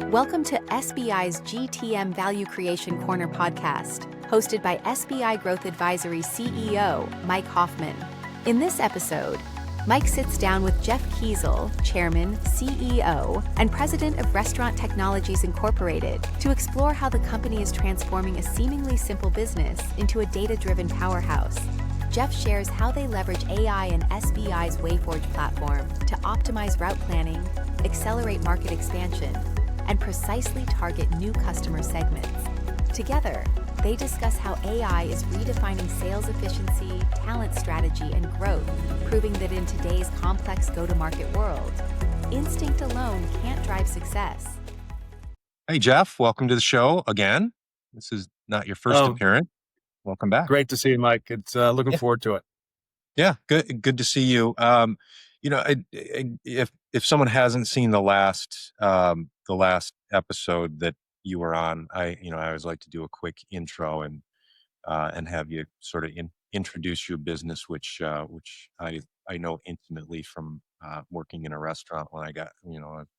Welcome to SBI's GTM Value Creation Corner podcast, hosted by SBI Growth Advisory CEO, Mike Hoffman. In this episode, Mike sits down with Jeff Kiesel, Chairman, CEO, and President of Restaurant Technologies Incorporated, to explore how the company is transforming a seemingly simple business into a data-driven powerhouse. Jeff shares how they leverage AI and SBI's WaveForge platform to optimize route planning, accelerate market expansion, and precisely target new customer segments. Together, they discuss how AI is redefining sales efficiency, talent strategy, and growth, proving that in today's complex go-to-market world, instinct alone can't drive success. Hey, Jeff, welcome to the show again. This is not your first appearance. Welcome back. Great to see you, Mike. It's looking forward to it. Yeah, good to see you. If someone hasn't seen the last episode that you were on, I always like to do a quick intro and have you sort of introduce your business, which I know intimately from working in a restaurant when I got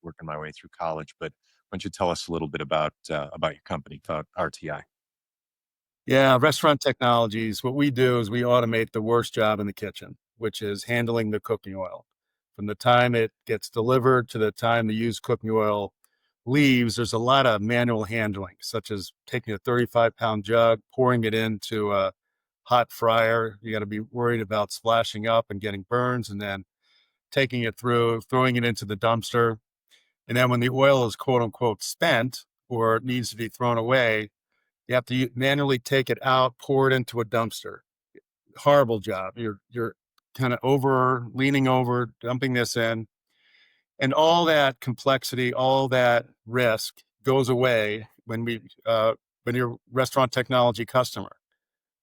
working my way through college. But why don't you tell us a little bit about your company, RTI? Yeah, Restaurant Technologies. What we do is we automate the worst job in the kitchen, which is handling the cooking oil. From the time it gets delivered to the time the used cooking oil leaves, there's a lot of manual handling, such as taking a 35-pound jug, pouring it into a hot fryer. You got to be worried about splashing up and getting burns, and then taking it through, throwing it into the dumpster. And then when the oil is quote unquote spent or it needs to be thrown away, you have to manually take it out, pour it into a dumpster. Horrible job. You're kind of leaning over, dumping this in, and all that complexity, all that risk goes away when you're a restaurant technology customer.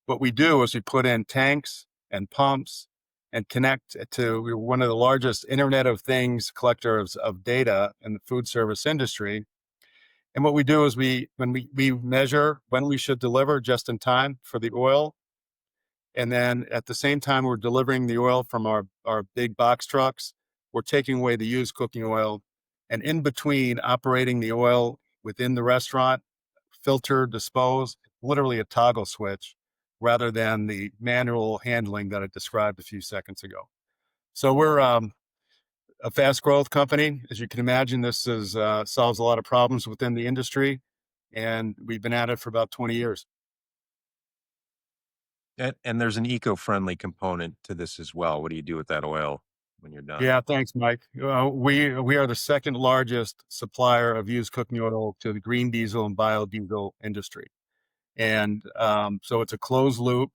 What we do is we put in tanks and pumps and connect we're one of the largest Internet of Things collectors of data in the food service industry. And what we do is we measure when we should deliver just in time for the oil. And then at the same time, we're delivering the oil from our big box trucks. We're taking away the used cooking oil, and in between operating the oil within the restaurant, filter, dispose, literally a toggle switch, rather than the manual handling that I described a few seconds ago. So we're a fast growth company. As you can imagine, this solves a lot of problems within the industry, and we've been at it for about 20 years. And there's an eco-friendly component to this as well. What do you do with that oil when you're done? Yeah, thanks, Mike. We are the second largest supplier of used cooking oil to the green diesel and biodiesel industry. And so it's a closed loop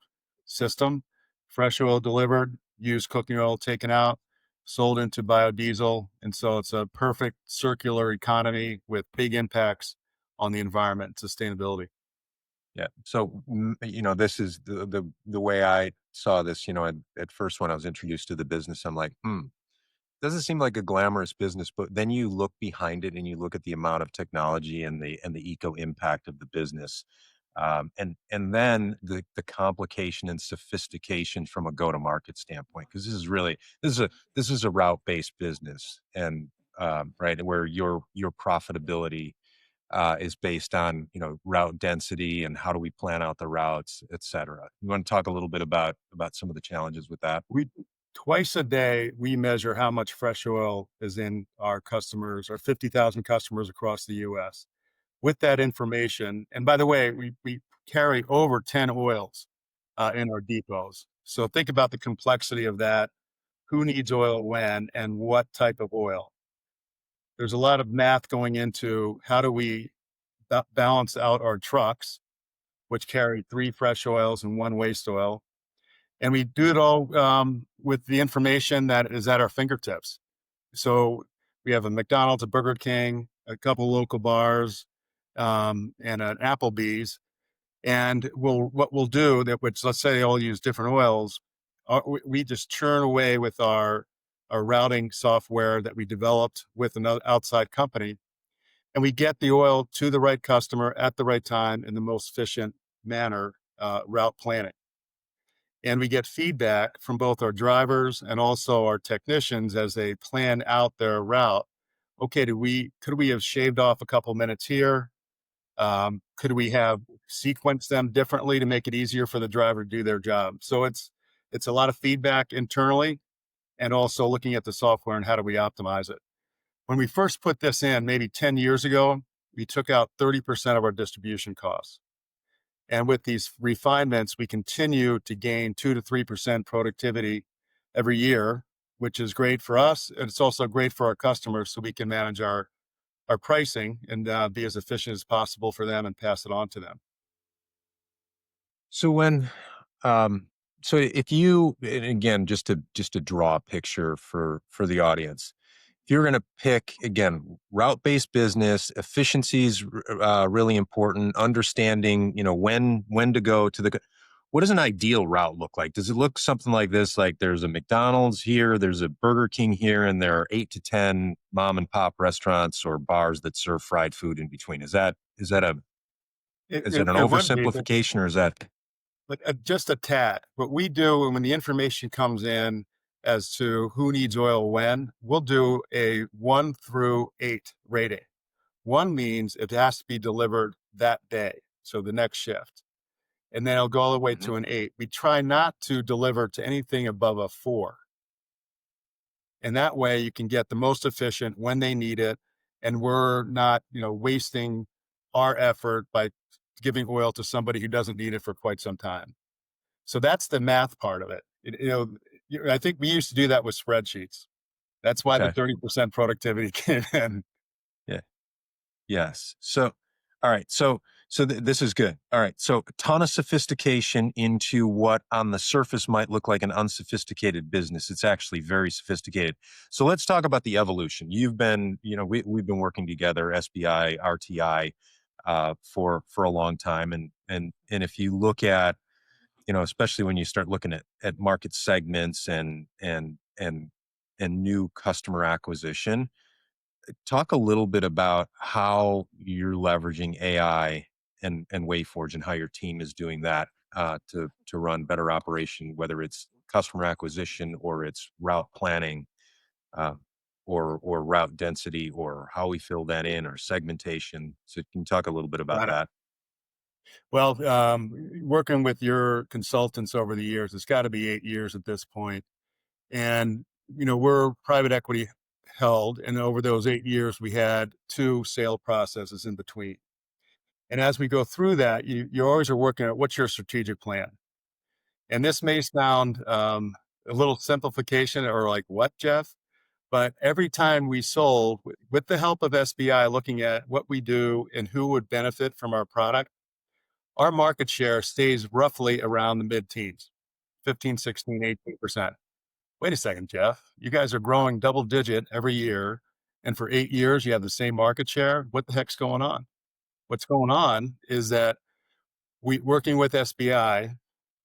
system, fresh oil delivered, used cooking oil taken out, sold into biodiesel. And so it's a perfect circular economy with big impacts on the environment and sustainability. Yeah. So, this is the way I saw this, at first when I was introduced to the business, I'm like, doesn't seem like a glamorous business, but then you look behind it and you look at the amount of technology and the eco impact of the business. And then the complication and sophistication from a go-to-market standpoint, because this is a route-based business, and right, where your profitability is based on route density and how do we plan out the routes, et cetera. You want to talk a little bit about some of the challenges with that? Twice a day, we measure how much fresh oil is in our 50,000 customers across the U.S. With that information, and by the way, we carry over 10 oils in our depots. So think about the complexity of that. Who needs oil when and what type of oil? There's a lot of math going into how do we balance out our trucks, which carry 3 fresh oils and 1 waste oil. And we do it all with the information that is at our fingertips. So we have a McDonald's, a Burger King, a couple local bars, and an Applebee's. And what we'll do, which let's say they all use different oils, we just churn away with our routing software that we developed with another outside company. And we get the oil to the right customer at the right time in the most efficient manner, route planning. And we get feedback from both our drivers and also our technicians as they plan out their route okay, could we have shaved off a couple minutes here? Could we have sequenced them differently to make it easier for the driver to do their job? So it's a lot of feedback internally and also looking at the software and how do we optimize it. When we first put this in, maybe 10 years ago, we took out 30% of our distribution costs. And with these refinements, we continue to gain 2 to 3% productivity every year, which is great for us. And it's also great for our customers so we can manage our pricing and be as efficient as possible for them and pass it on to them. So when, um, so if you, and again, just to draw a picture for the audience, if you're going to pick again route-based business, efficiencies really important. Understanding, when to go to the. What does an ideal route look like? Does it look something like this? Like there's a McDonald's here, there's a Burger King here, and there are 8 to 10 mom and pop restaurants or bars that serve fried food in between. It, is it, it an it would be, oversimplification, or is that but just a tad. What we do when the information comes in as to who needs oil when, we'll do a 1 through 8 rating. 1 means it has to be delivered that day, so the next shift. And then it'll go all the way Mhm. to an 8. We try not to deliver to anything above a 4. And that way you can get the most efficient when they need it. And we're not, wasting our effort by giving oil to somebody who doesn't need it for quite some time. So that's the math part of it. I think we used to do that with spreadsheets. That's why the okay? 30% productivity came in. Yeah. Yes. So, all right. This is good. All right. So, a ton of sophistication into what on the surface might look like an unsophisticated business. It's actually very sophisticated. So, let's talk about the evolution. You've been, we've been working together, SBI, RTI, for a long time, and if you look at, especially when you start looking at market segments and new customer acquisition. Talk a little bit about how you're leveraging AI and WaveForge and how your team is doing that to run better operation, whether it's customer acquisition or it's route planning, uh, or route density, or how we fill that in, or segmentation. So can you talk a little bit about Got it. that? Well, working with your consultants over the years, it's got to be 8 years at this point. And, we're private equity held. And over those 8 years, we had 2 sale processes in between. And as we go through that, you always are working at what's your strategic plan. And this may sound a little simplification or like, what, Jeff? But every time we sold, with the help of SBI, looking at what we do and who would benefit from our product, our market share stays roughly around the mid-teens, 15, 16, 18%. Wait a second, Jeff. You guys are growing double digit every year. And for 8 years, you have the same market share. What the heck's going on? What's going on is that we working with SBI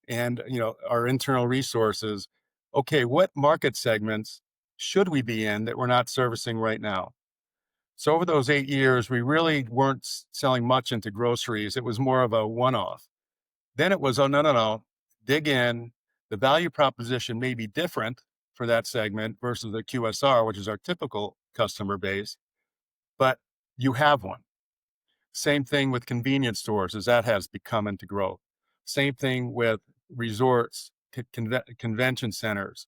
and our internal resources. Okay, what market segments should we be in that we're not servicing right now? So over those 8 years, we really weren't selling much into groceries. It was more of a one-off. Then it was, oh, no, no, no, dig in. The value proposition may be different for that segment versus the QSR, which is our typical customer base, but you have one. Same thing with convenience stores as that has become into growth. Same thing with resorts, convention centers,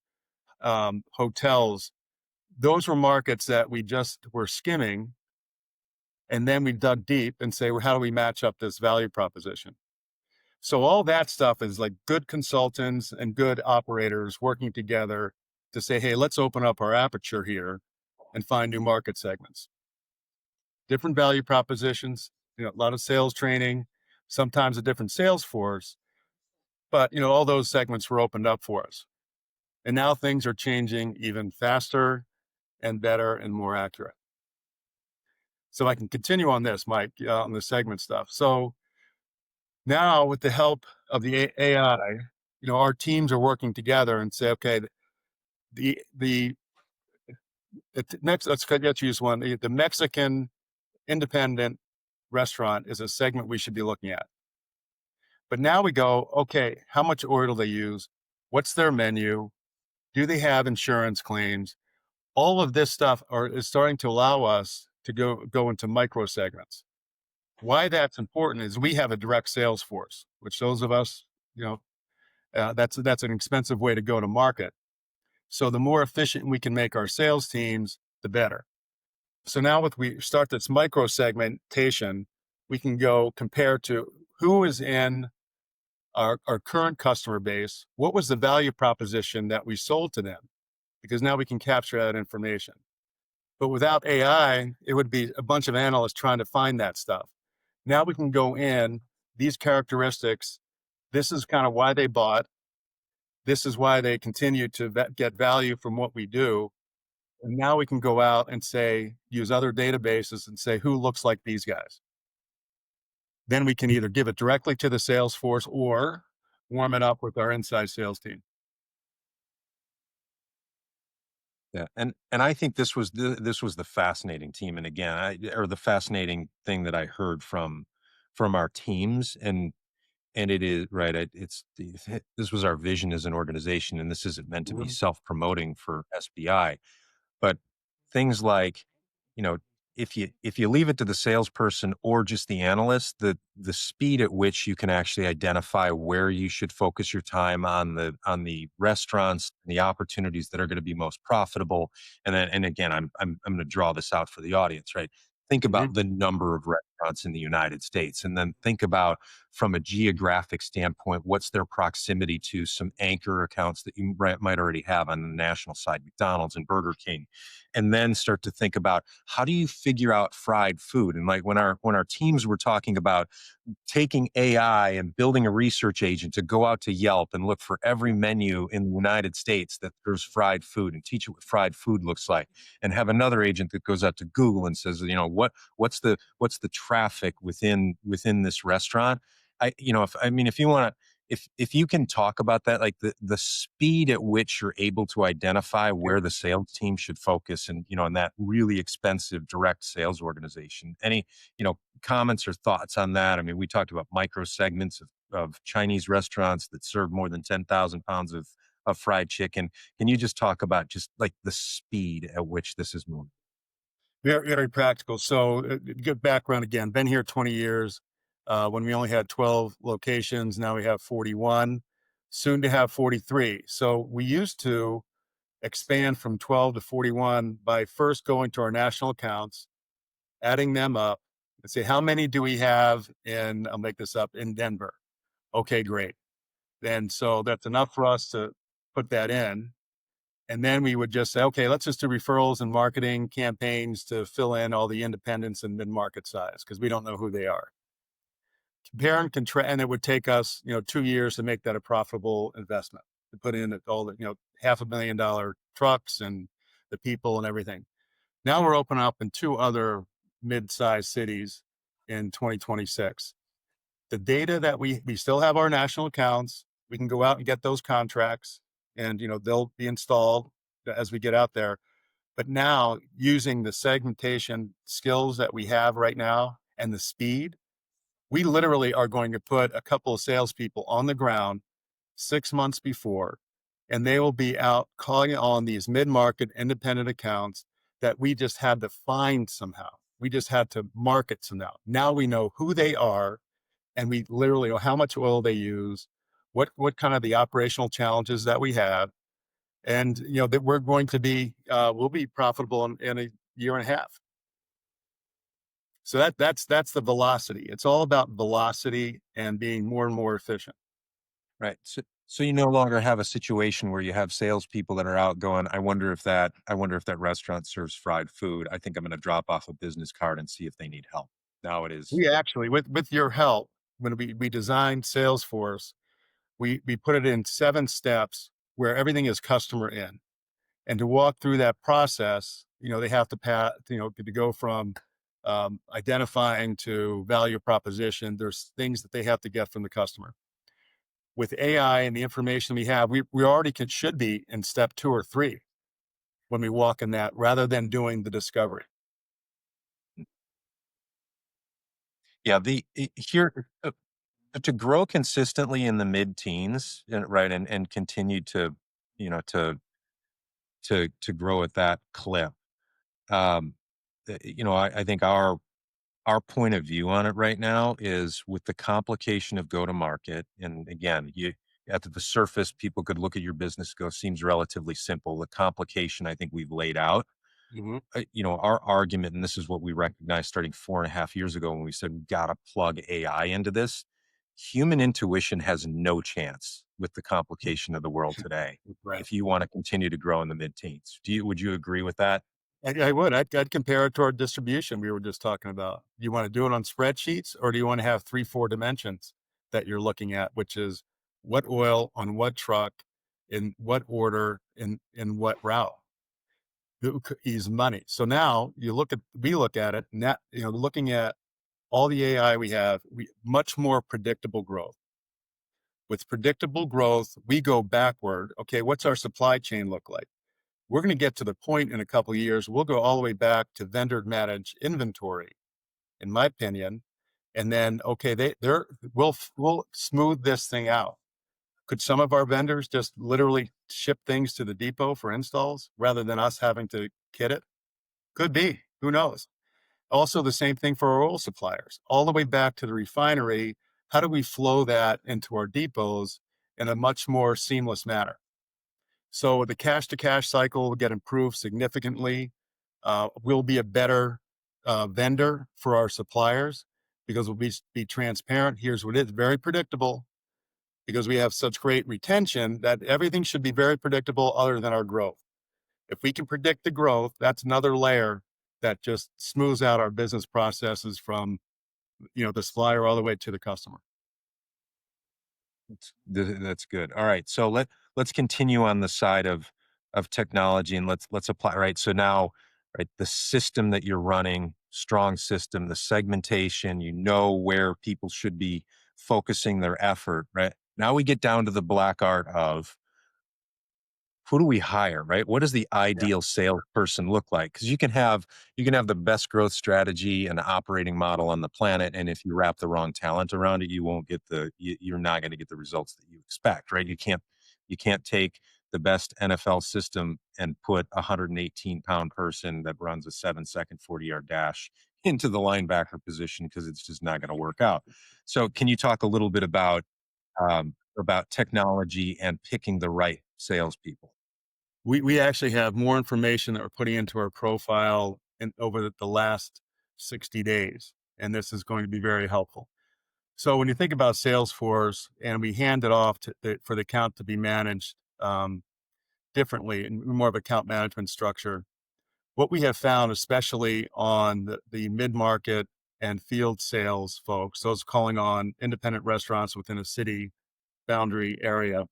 hotels. Those were markets that we just were skimming. And then we dug deep and say, well, how do we match up this value proposition? So all that stuff is like good consultants and good operators working together to say, hey, let's open up our aperture here and find new market segments. Different value propositions, a lot of sales training, sometimes a different sales force, but all those segments were opened up for us. And now things are changing even faster and better and more accurate. So I can continue on this, Mike, on the segment stuff. So now with the help of the AI, our teams are working together and say, okay, the next, let's use one. The Mexican independent restaurant is a segment we should be looking at. But now we go, okay, how much oil do they use? What's their menu? Do they have insurance claims? All of this stuff is starting to allow us to go into micro segments. Why that's important is we have a direct sales force, which those of us, that's an expensive way to go to market. So the more efficient we can make our sales teams, the better. So now we start this micro segmentation, we can go compare to who is in our current customer base, what was the value proposition that we sold to them, because now we can capture that information. But without AI, it would be a bunch of analysts trying to find that stuff. Now we can go in, these characteristics, this is kind of why they bought, this is why they continue to get value from what we do. And now we can go out and say, use other databases and say, who looks like these guys? Then we can either give it directly to the sales force or warm it up with our inside sales team. Yeah, and I think this was the fascinating team, and again, or the fascinating thing that I heard from our teams, and it is right. This was our vision as an organization, and this isn't meant to be Mhm. self-promoting for SBI. But things like, you know, if you leave it to the salesperson or just the analyst, the speed at which you can actually identify where you should focus your time on the restaurants, the opportunities that are going to be most profitable, and again, I'm going to draw this out for the audience, right? Think Mhm. about the number of restaurants in the United States, and then think about from a geographic standpoint, what's their proximity to some anchor accounts that you might already have on the national side, McDonald's and Burger King, and then start to think about how do you figure out fried food. And like when our teams were talking about taking AI and building a research agent to go out to Yelp and look for every menu in the United States that there's fried food and teach it what fried food looks like, and have another agent that goes out to Google and says, what's the traffic within this restaurant. If you want to, if you can talk about that, like the speed at which you're able to identify where the sales team should focus, and in that really expensive direct sales organization, any comments or thoughts on that? I mean, we talked about micro segments of Chinese restaurants that serve more than 10,000 pounds of fried chicken. Can you just talk about just like the speed at which this is moving? Very, very practical. So, good background again. Been here 20 years. When we only had 12 locations, now we have 41, soon to have 43. So, we used to expand from 12 to 41 by first going to our national accounts, adding them up, and say, how many do we have in, I'll make this up, in Denver? Okay, great. Then, so that's enough for us to put that in. And then we would just say, okay, let's just do referrals and marketing campaigns to fill in all the independents and mid-market size because we don't know who they are. Compare and contrast, and it would take us, 2 years to make that a profitable investment, to put in all the, $500,000 trucks and the people and everything. Now we're opening up in 2 other mid-sized cities in 2026. The data that we still have our national accounts, we can go out and get those contracts and, they'll be installed as we get out there. But now using the segmentation skills that we have right now and the speed, we literally are going to put a couple of salespeople on the ground 6 months before, and they will be out calling on these mid-market independent accounts that we just had to find somehow. We just had to market somehow. Now we know who they are, and we literally know how much oil they use, what kind of the operational challenges that we have, and that we're going to be we'll be profitable in a year and a half. So that's the velocity. It's all about velocity and being more and more efficient. Right. So you no longer have a situation where you have salespeople that are out going, I wonder if that restaurant serves fried food. I think I'm going to drop off a business card and see if they need help. Now it is. We actually, with your help, when we designed Salesforce, we put it in 7 steps where everything is customer in. And to walk through that process, they have to to go from identifying to value proposition. There's things that they have to get from the customer. With AI and the information we have, we already should be in step 2 or 3 when we walk in that, rather than doing the discovery. Yeah. Here to grow consistently in the mid-teens, right, and continue to, you know, to grow at that clip. Um, I think our point of view on it right now is with the complication of go to market. And again, you at the surface, people could look at your business, go, seems relatively simple. The complication I think we've laid out, Mhm. our argument, and this is what we recognized starting 4.5 years ago when we said we got to plug AI into this. Human intuition has no chance with the complication of the world today. Right. If you want to continue to grow in the mid-teens, would you agree with that? I would. I'd compare it to our distribution we were just talking about. You want to do it on spreadsheets, or do you want to have 3, 4 dimensions that you're looking at, which is what oil on what truck, in what order, in what route? Who is money. So now we look at it, and that, looking at all the AI we have, we much more predictable growth. With predictable growth, we go backward. Okay, what's our supply chain look like? We're going to get to the point in a couple of years, we'll go all the way back to vendor managed inventory, in my opinion. And then, okay, we'll smooth this thing out. Could some of our vendors just literally ship things to the depot for installs rather than us having to kit it? Could be. Who knows? Also, the same thing for our oil suppliers, all the way back to the refinery. How do we flow that into our depots in a much more seamless manner? So the cash to cash cycle will get improved significantly. We'll be a better vendor for our suppliers because we'll be transparent. Here's what it is: very predictable, because we have such great retention that everything should be very predictable other than our growth. If we can predict the growth, that's another layer that just smooths out our business processes from, the supplier all the way to the customer. That's good. All right. So let's continue on the side of technology, and let's apply, right? So now, right, the system that you're running, strong system, the segmentation, where people should be focusing their effort, right? Now we get down to the black art of who do we hire, right? What does the Yeah. ideal salesperson look like? Because you can have the best growth strategy and operating model on the planet, and if you wrap the wrong talent around it, you're not going to get the results that you expect, right? You can't take the best NFL system and put a 118-pound person that runs a 7-second 40-yard dash into the linebacker position, because it's just not going to work out. So, can you talk a little bit about technology and picking the right salespeople? We actually have more information that we're putting into our profile over the last 60 days, and this is going to be very helpful. So when you think about Salesforce, and we hand it off for the account to be managed differently, and more of account management structure, what we have found, especially on the mid-market and field sales folks, those calling on independent restaurants within a city boundary area,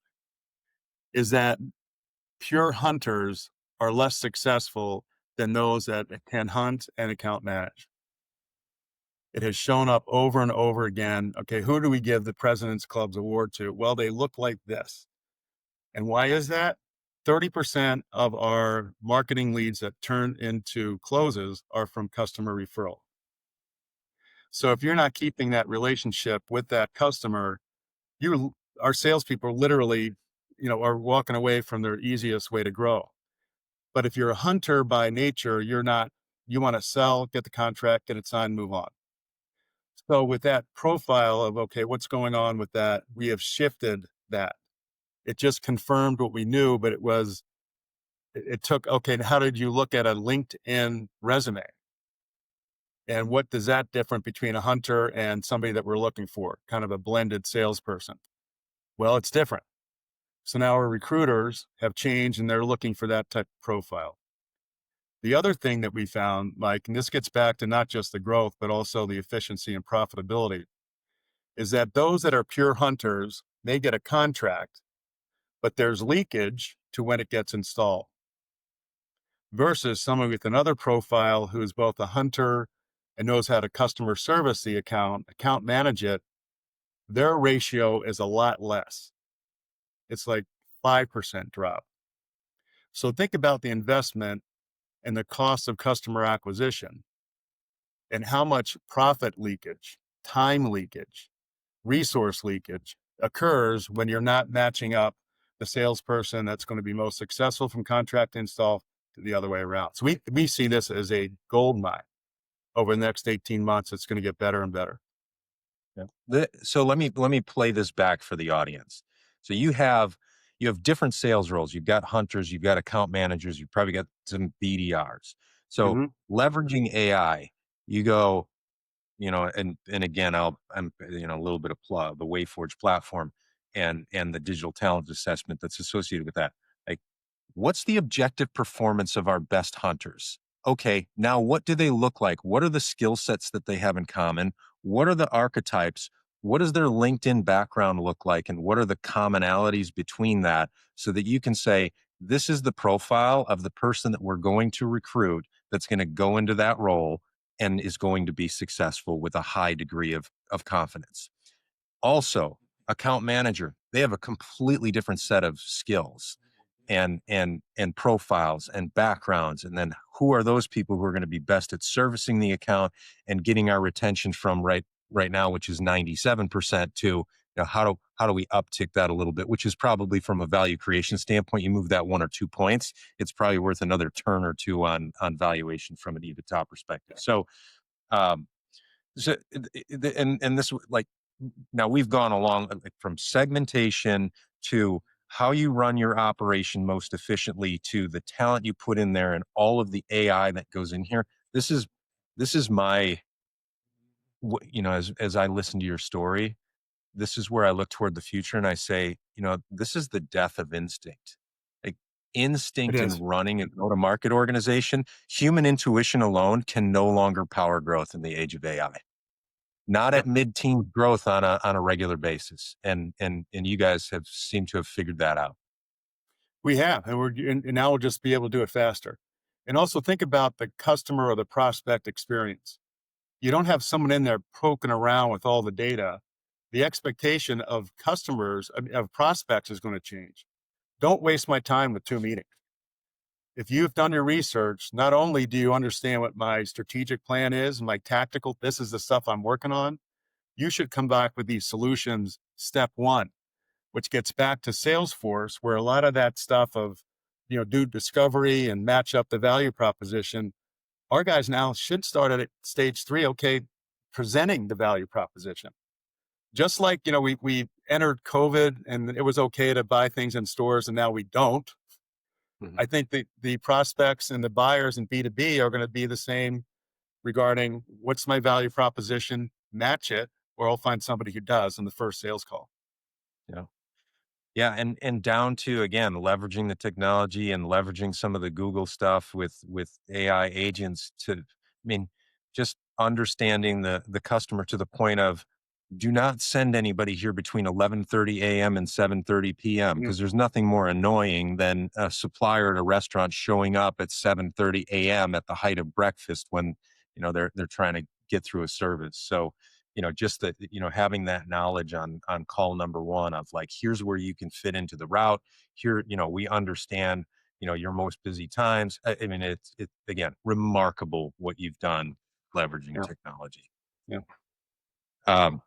is that pure hunters are less successful than those that can hunt and account manage. It has shown up over and over again. Okay, who do we give the President's Club's award to? Well, they look like this. And why is that? 30% of our marketing leads that turn into closes are from customer referral. So if you're not keeping that relationship with that customer, our salespeople literally, are walking away from their easiest way to grow. But if you're a hunter by nature, you're not, you want to sell, get the contract, get it signed, move on. So with that profile of, okay, what's going on with that? We have shifted that. It just confirmed what we knew, but it took, okay, how did you look at a LinkedIn resume? And what does that different between a hunter and somebody that we're looking for, kind of a blended salesperson? Well, it's different. So now our recruiters have changed and they're looking for that type of profile. The other thing that we found, Mike, and this gets back to not just the growth, but also the efficiency and profitability, is that those that are pure hunters may get a contract, but there's leakage to when it gets installed. Versus someone with another profile who is both a hunter and knows how to customer service the account manage it, their ratio is a lot less. It's like 5% drop. So think about the investment and the cost of customer acquisition and how much profit leakage, time leakage, resource leakage occurs when you're not matching up the salesperson that's going to be most successful from contract install to the other way around. So we see this as a gold mine over the next 18 months. It's going to get better and better. Yeah. So let me play this back for the audience. So you have different sales roles. You've got hunters, you've got account managers, you've probably got some BDRs. So Mhm. leveraging AI, you go, and again, I'm a little bit of plug the WaveForge platform and the digital talent assessment that's associated with that. Like, what's the objective performance of our best hunters? Okay, now what do they look like? What are the skill sets that they have in common? What are the archetypes? What does their LinkedIn background look like? And what are the commonalities between that so that you can say, this is the profile of the person that we're going to recruit that's going to go into that role and is going to be successful with a high degree of confidence. Also, account manager, they have a completely different set of skills and profiles and backgrounds. And then who are those people who are going to be best at servicing the account and getting our retention from right now, which is 97%, to how do we uptick that a little bit, which is probably from a value creation standpoint, you move that 1 or 2 points, it's probably worth another turn or two on valuation from an EBITDA perspective. Um, and this, like, now we've gone along, like, from segmentation to how you run your operation most efficiently to the talent you put in there and all of the AI that goes in here. This is my, as I listen to your story, this is where I look toward the future and I say, this is the death of instinct. Like, It instinct in is. running a go-to-market organization, human intuition alone can no longer power growth in the age of AI. Not Yep. at mid-teen growth on a regular basis. And you guys have seemed to have figured that out. We have, and now we'll just be able to do it faster. And also think about the customer or the prospect experience. You don't have someone in there poking around with all the data. The expectation of customers, of prospects, is going to change. Don't waste my time with 2 meetings. If you've done your research, not only do you understand what my strategic plan is, my tactical, this is the stuff I'm working on, you should come back with these solutions step one, which gets back to Salesforce, where a lot of that stuff of, do discovery and match up the value proposition. Our guys now should start at stage 3. Okay, presenting the value proposition. Just like, we entered COVID and it was okay to buy things in stores and now we don't. Mhm. I think the prospects and the buyers in B2B are going to be the same regarding what's my value proposition, match it, or I'll find somebody who does in the first sales call. Yeah. Yeah, and down to, again, leveraging the technology and leveraging some of the Google stuff with AI agents to, I mean, just understanding the customer to the point of, do not send anybody here between 11:30 a.m. and 7:30 p.m. Mm, because there's nothing more annoying than a supplier at a restaurant showing up at 7:30 a.m. at the height of breakfast when they're trying to get through a service. So, just that, having that knowledge on call number one of, like, here's where you can fit into the route. Here, we understand your most busy times. I mean, it's again remarkable what you've done leveraging yeah, technology. yeah. Um,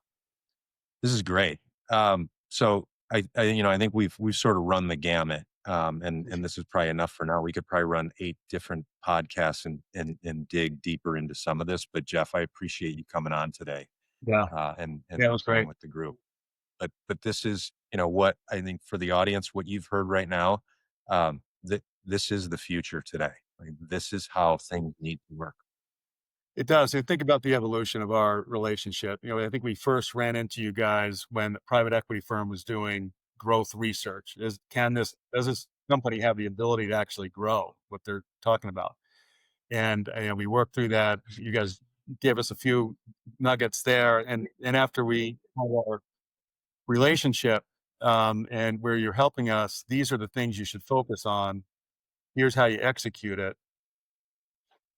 this is great. So I think we've sort of run the gamut. And this is probably enough for now. We could probably run 8 different podcasts and dig deeper into some of this. But Jeff, I appreciate you coming on today, Yeah. and Yeah, it was sharing great. with the group. But this is, what I think for the audience, what you've heard right now, that this is the future today. Like, this is how things need to work. It does. And think about the evolution of our relationship. I think we first ran into you guys when the private equity firm was doing growth research. Does this company have the ability to actually grow what they're talking about? And we worked through that. You guys gave us a few nuggets there. And after we had our relationship, and where you're helping us, these are the things you should focus on. Here's how you execute it.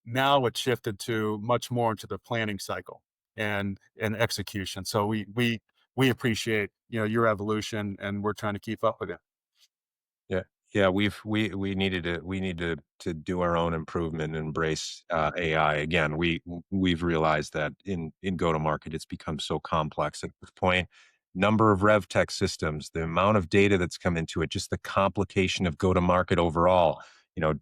Now it's shifted to much more into the planning cycle and execution. So we appreciate, your evolution, and we're trying to keep up with it. Yeah. Yeah, we need to do our own improvement and embrace AI. Again, we've realized that in go to market, it's become so complex at this point. number of rev tech systems, the amount of data that's come into it, just the complication of go to market overall,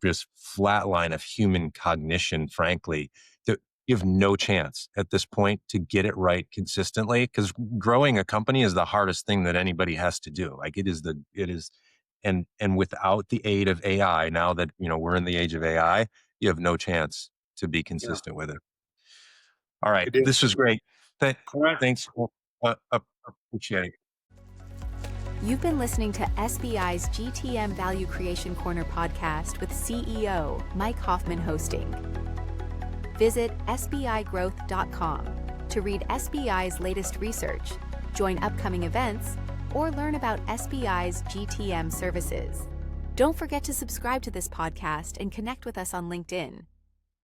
just flatline of human cognition, frankly, that you have no chance at this point to get it right consistently, because growing a company is the hardest thing that anybody has to do. Like it is. And without the aid of AI, now that, we're in the age of AI, you have no chance to be consistent with it. All right. It is. This was great. Correct. Thanks. Appreciate it. You've been listening to SBI's GTM Value Creation Corner podcast with CEO Mike Hoffman hosting. Visit sbigrowth.com to read SBI's latest research, join upcoming events, or learn about SBI's GTM services. Don't forget to subscribe to this podcast and connect with us on LinkedIn.